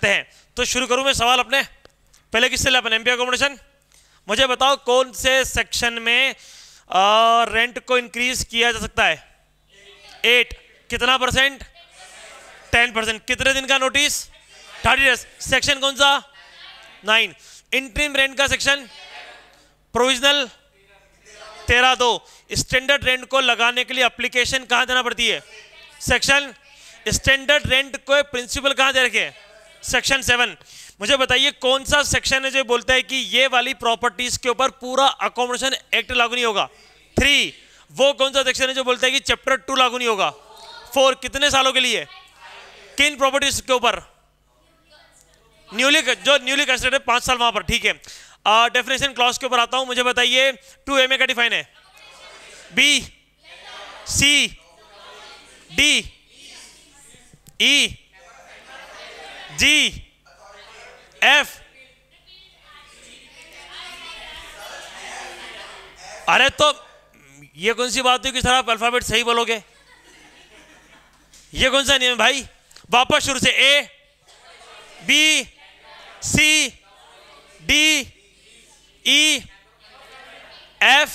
करते हैं। तो शुरू करूं मैं सवाल अपने, पहले किससे ले अपन, एमपी अकोमोडेशन। मुझे बताओ कौन से सेक्शन में रेंट को इंक्रीज किया जा सकता है? 8, कितना परसेंट? 10%। कितने दिन का नोटिस? 30 डेज। सेक्शन कौन सा? 9। इंटरिम रेंट का सेक्शन? प्रोविजनल 13(2). स्टैंडर्ड रेंट को लगाने के लिए एप्लीकेशन कहां देना पड़ती है? सेक्शन। स्टैंडर्ड रेंट को प्रिंसिपल कहां दे रखे? सेक्शन 7। मुझे बताइए कौन सा सेक्शन है जो बोलता है कि ये वाली प्रॉपर्टीज के ऊपर पूरा अकोमोडेशन एक्ट लागू नहीं होगा? 3। वो कौन सा सेक्शन है जो बोलता है कि चैप्टर 2 लागू नहीं होगा? 4। कितने सालों के लिए? किन प्रॉपर्टीज के ऊपर? न्यूली कंस्ट्रक्टेड 5 साल वहां पर, ठीक है। डेफिनेशन क्लॉज के ऊपर आता हूं। मुझे बताइए 2A में क्या डिफाइन है? बी, सी, डी, ई, जी, एफ। अरे तो ये कौन सी बात हुई कि सर आप अल्फाबेट सही बोलोगे? ये कौन सा नियम भाई? वापस शुरू से, A, B, C, D, E, F,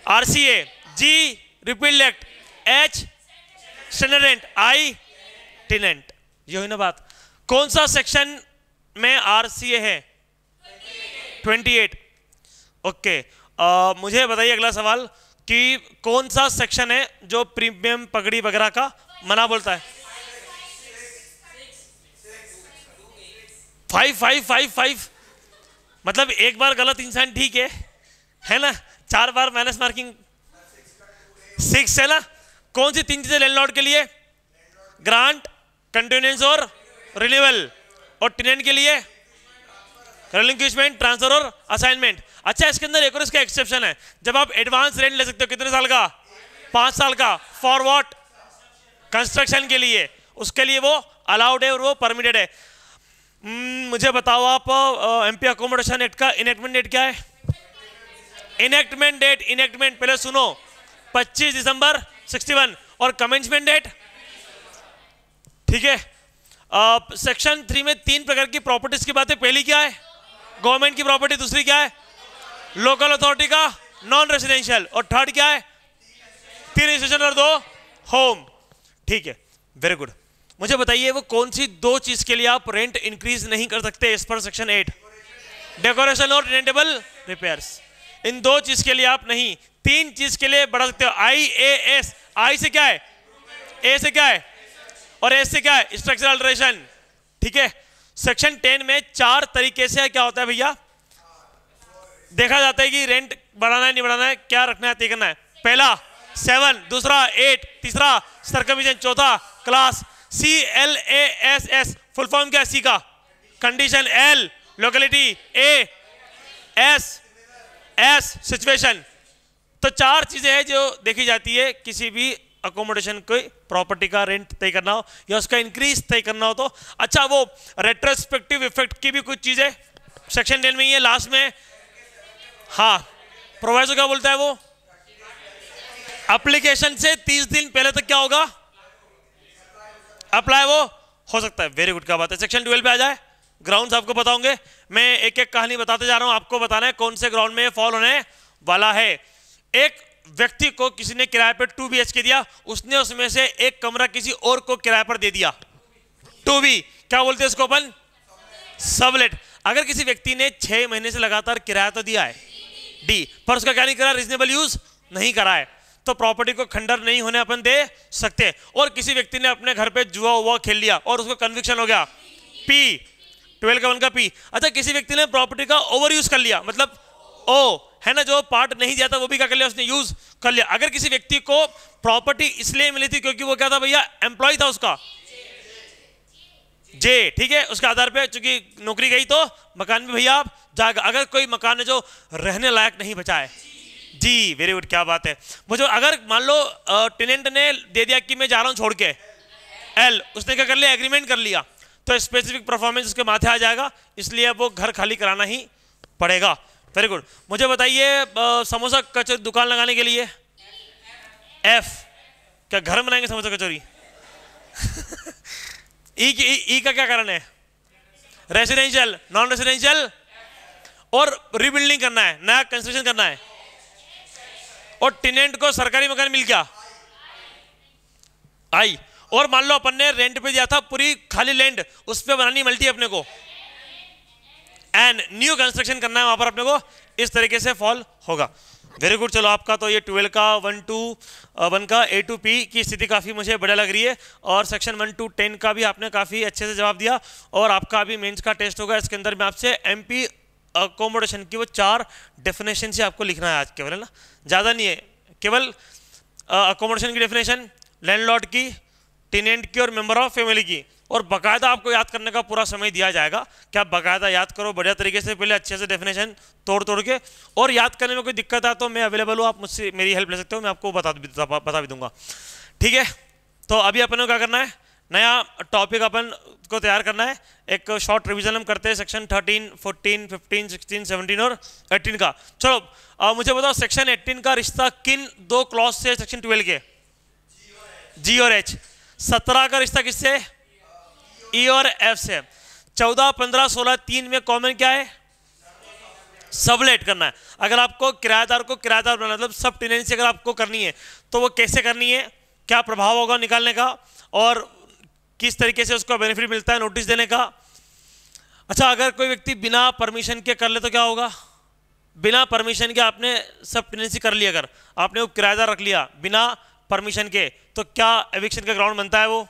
RCA, G repeal act, H standard rent, I tenant. ये हुई ना बात। कौन सा सेक्शन में आरसीए है? 28। ओके। मुझे बताइए अगला सवाल कि कौन सा सेक्शन है जो प्रीमियम पगड़ी वगैरह का मना बोलता है? 5 मतलब एक बार गलत इंसान ठीक है ना, 4 बार माइनस मार्किंग 6 है ना। कौन सी 3 चीजें लैंडलॉर्ड के लिए? ग्रांट, कंटिन्यूएंस और रिन्यूअल। और टेनेंट के लिए रिलिंक्विशमेंट, ट्रांसफर और असाइनमेंट। अच्छा, इसके अंदर एक और इसका एक्सेप्शन है, जब आप एडवांस रेंट ले सकते हो कितने साल का? 5 साल का। For what? कंस्ट्रक्शन के लिए, उसके लिए वो अलाउड है और वो परमिटेड है। मुझे बताओ आप एमपी अकोमोडेशन एक्ट का इनेक्टमेंट डेट क्या है? इनेक्टमेंट डेट, इनेक्टमेंट पहले सुनो, 25 दिसंबर 61। और कमेंसमेंट डेट, ठीक है। सेक्शन 3 में 3 प्रकार की प्रॉपर्टीज की बात है। पहली क्या है? गवर्नमेंट की प्रॉपर्टी। दूसरी क्या है? लोकल अथॉरिटी का नॉन रेसिडेंशियल। और थर्ड क्या है? 3 इंस्टीट्यूशन और 2 होम, ठीक है। Very good. मुझे बताइए वो कौन सी 2 चीज के लिए आप रेंट इंक्रीज नहीं कर सकते एज पर सेक्शन 8? डेकोरेशन और रेंटेबल रिपेयर्स। इन 2 चीज के लिए आप नहीं, 3 चीज के लिए बढ़ा सकते हो। IAS, आई से क्या है? ए से क्या है? और एस से क्या है? स्ट्रक्चरल अल्टरेशन, ठीक है। सेक्शन 10 में 4 तरीके से क्या होता है भैया, देखा जाता है कि रेंट बढ़ाना है नहीं बढ़ाना है, क्या रखना है तय करना है। पहला 7, दूसरा 8, तीसरा सर्कमविजन, चौथा क्लास। CLASS फुल फॉर्म क्या है? सी का condition, L locality, S situation. तो 4 चीजें हैं जो देखी जाती है किसी भी अकोमोडेशन कोई प्रॉपर्टी का रेंट तय करना हो या उसका इंक्रीज तय करना हो तो। अच्छा, वो रेट्रोस्पेक्टिव इफेक्ट की भी कुछ चीजें सेक्शन 10 में ही है, लास्ट में। हाँ, प्रोवाइजो क्या बोलता है? वो एप्लीकेशन से 30 दिन पहले तक क्या होगा? अप्लाई वो हो सकता है। वेरी गुड, क्या बात है। सेक्शन 12 पे आ जाए। ग्राउंड्स आपको पता होंगे, मैं एक एक कहानी बताते जा रहा हूं, आपको बताना है कौन से ग्राउंड में फॉल होने वाला है। एक व्यक्ति को किसी ने किराए पर 2 BHK दिया, उसने उसमें से एक कमरा किसी और को किराए पर दे दिया। 2B क्या बोलते हैं इसको अपन? सबलेट। अगर किसी व्यक्ति ने 6 महीने से लगातार किराया तो दिया है, डी, पर उसका क्या नहीं करा? रीजनेबल यूज नहीं करा है, तो प्रॉपर्टी को खंडर नहीं होने अपन दे सकते। और किसी व्यक्ति ने अपने घर पे जुआ हुआ खेल लिया और उसको कन्विक्शन हो गया, P 12 का 1 का P। अच्छा, किसी व्यक्ति ने प्रॉपर्टी का ओवर यूज कर लिया, मतलब O है ना, जो पार्ट नहीं जाता वो भी क्या कर लिया उसने? यूज कर लिया। अगर किसी व्यक्ति को प्रॉपर्टी इसलिए मिली थी क्योंकि वो क्या था भैया? एम्प्लॉय था उसका, जे, ठीक है, उसके आधार पे चूंकि नौकरी गई तो मकान में भैया आप जाएगा। अगर कोई मकान है जो रहने लायक नहीं बचा है, जी वेरी गुड, क्या बात है। मुझे अगर मान लो टेनेंट ने दे दिया कि मैं जा रहा हूं छोड़ के, L, उसने क्या कर लिया? एग्रीमेंट कर लिया, तो स्पेसिफिक परफॉर्मेंस उसके माथे आ जाएगा, इसलिए अब वो घर खाली कराना ही पड़ेगा। Very good. मुझे बताइए समोसा कचौरी दुकान लगाने के लिए F, क्या घर बनाएंगे समोसा कचौरी? ई का क्या कारण है? रेसिडेंशियल, नॉन रेसिडेंशियल, और रिबिल्डिंग करना है, नया कंस्ट्रक्शन करना है। और टेनेंट को सरकारी मकान मिल गया, आई। और मान लो अपन ने रेंट पे दिया था पूरी खाली लैंड, उस पे बनानी मल्टी अपने को, एंड न्यू कंस्ट्रक्शन करना है वहां पर अपने को, इस तरीके से फॉल होगा। Very good. चलो आपका तो ये 12 का 1 to 1 का A to P की स्थिति काफ़ी मुझे बढ़िया लग रही है, और सेक्शन 1 to 10 का भी आपने काफ़ी अच्छे से जवाब दिया। और आपका अभी मेंस का टेस्ट होगा, इसके अंदर मैं आपसे MP अकोमोडेशन की वो 4 डेफिनेशन से आपको लिखना है आज केवल, है ना, ज़्यादा नहीं है, केवल अकोमोडेशन की डेफिनेशन, लैंडलॉर्ड की, टेनेंट की और मेंबर ऑफ फैमिली की। और बाकायदा आपको याद करने का पूरा समय दिया जाएगा कि आप बाकायदा याद करो बढ़िया तरीके से, पहले अच्छे से डेफिनेशन तोड़ के, और याद करने में कोई दिक्कत है तो मैं अवेलेबल हूँ, आप मुझसे मेरी हेल्प ले सकते हो, मैं आपको बता भी दूंगा। ठीक है, तो अभी अपन को क्या करना है, नया टॉपिक अपन को तैयार करना है। एक शॉर्ट रिवीजन हम करते हैं सेक्शन 13, 14, 15, 16, 17 और 18 का। चलो मुझे बताओ सेक्शन 18 का रिश्ता किन 2 क्लॉज से सेक्शन 12 के? जी और एच। 17 का रिश्ता किससे? ई और एफ से। 14, 15, 16, 3 में कॉमन क्या है? सबलेट करना है। अगर आपको किराएदार को किराएदार बनाना, मतलब सब टेनेंसी अगर आपको करनी है तो वो कैसे करनी है, क्या प्रभाव होगा निकालने का, और किस तरीके से उसको बेनिफिट मिलता है नोटिस देने का। अच्छा, अगर कोई व्यक्ति बिना परमिशन के कर ले तो क्या होगा? बिना परमिशन के आपने सब टेनेंसी कर ली, अगर आपने वो किराएदार रख लिया बिना परमिशन के, तो क्या एविक्शन का ग्राउंड बनता है वो?